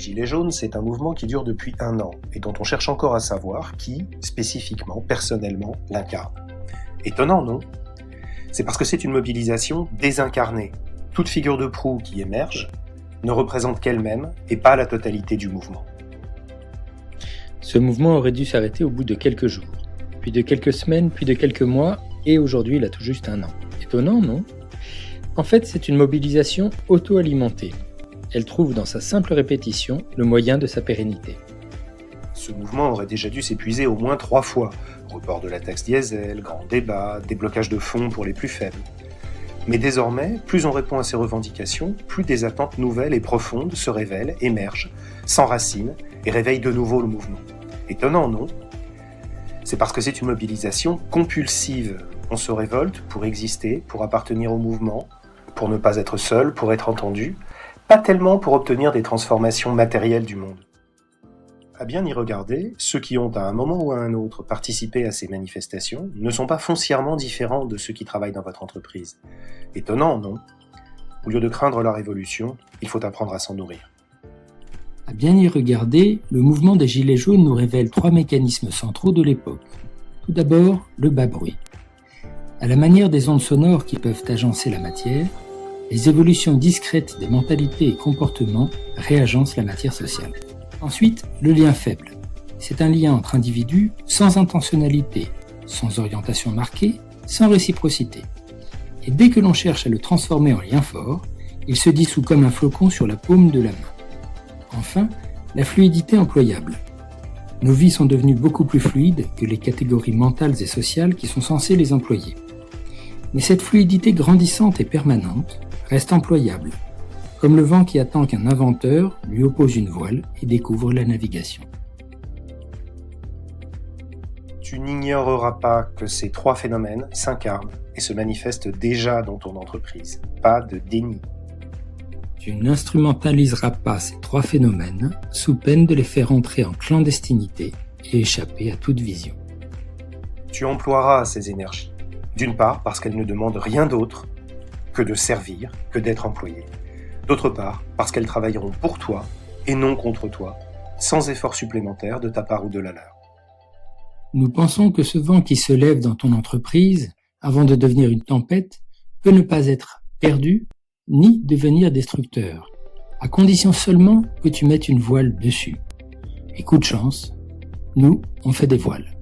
Gilets jaunes, c'est un mouvement qui dure depuis 1 an et dont on cherche encore à savoir qui, spécifiquement, personnellement, l'incarne. Étonnant, non ? C'est parce que c'est une mobilisation désincarnée. Toute figure de proue qui émerge ne représente qu'elle-même et pas la totalité du mouvement. Ce mouvement aurait dû s'arrêter au bout de quelques jours, puis de quelques semaines, puis de quelques mois, et aujourd'hui il a tout juste 1 an. Étonnant, non ? En fait, c'est une mobilisation auto-alimentée. Elle trouve dans sa simple répétition le moyen de sa pérennité. Ce mouvement aurait déjà dû s'épuiser au moins 3 fois. Report de la taxe diesel, grand débat, déblocage de fonds pour les plus faibles. Mais désormais, plus on répond à ces revendications, plus des attentes nouvelles et profondes se révèlent, émergent, s'enracinent et réveillent de nouveau le mouvement. Étonnant, non ? C'est parce que c'est une mobilisation compulsive. On se révolte pour exister, pour appartenir au mouvement, pour ne pas être seul, pour être entendu, pas tellement pour obtenir des transformations matérielles du monde. À bien y regarder, ceux qui ont à un moment ou à un autre participé à ces manifestations ne sont pas foncièrement différents de ceux qui travaillent dans votre entreprise. Étonnant, non ? Au lieu de craindre la révolution, il faut apprendre à s'en nourrir. À bien y regarder, le mouvement des Gilets jaunes nous révèle 3 mécanismes centraux de l'époque. Tout d'abord, le bas bruit. À la manière des ondes sonores qui peuvent agencer la matière, les évolutions discrètes des mentalités et comportements réagencent la matière sociale. Ensuite, le lien faible. C'est un lien entre individus sans intentionnalité, sans orientation marquée, sans réciprocité. Et dès que l'on cherche à le transformer en lien fort, il se dissout comme un flocon sur la paume de la main. Enfin, la fluidité employable. Nos vies sont devenues beaucoup plus fluides que les catégories mentales et sociales qui sont censées les employer. Mais cette fluidité grandissante et permanente reste employable, comme le vent qui attend qu'un inventeur lui oppose une voile et découvre la navigation. Tu n'ignoreras pas que ces 3 phénomènes s'incarnent et se manifestent déjà dans ton entreprise. Pas de déni. Tu n'instrumentaliseras pas ces 3 phénomènes sous peine de les faire entrer en clandestinité et échapper à toute vision. Tu emploieras ces énergies, d'une part parce qu'elles ne demandent rien d'autre que de servir, que d'être employées. D'autre part, parce qu'elles travailleront pour toi et non contre toi, sans effort supplémentaire de ta part ou de la leur. Nous pensons que ce vent qui se lève dans ton entreprise, avant de devenir une tempête, peut ne pas être perdu, ni devenir destructeur, à condition seulement que tu mettes une voile dessus. Et coup de chance, nous, on fait des voiles.